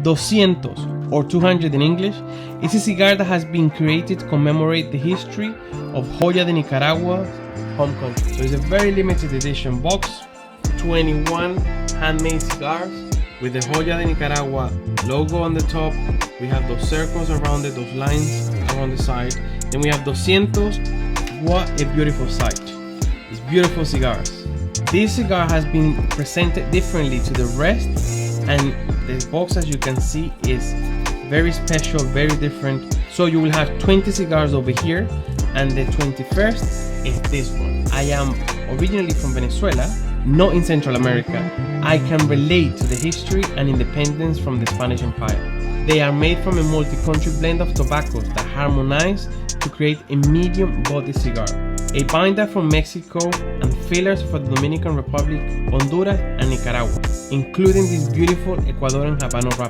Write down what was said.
200 or 200 in English is a cigar that has been created to commemorate the history of Joya De Nicaragua, home country. So it's a very limited edition box, 21 handmade cigars with the Joya De Nicaragua logo on the top. We have those circles around it, those lines around the side. Then we have 200. What a beautiful sight. It's beautiful cigars. This cigar has been presented differently to the rest, and the box, as you can see, is very special, very different. So you will have 20 cigars over here, and the 21st is this one. I am originally from Venezuela, not in Central America. I can relate to the history and independence from the Spanish Empire. They are made from a multi-country blend of tobaccos that harmonize to create a medium body cigar. A binder from Mexico and fillers for the Dominican Republic, Honduras and Nicaragua, including this beautiful Ecuadorian Habano wrapper.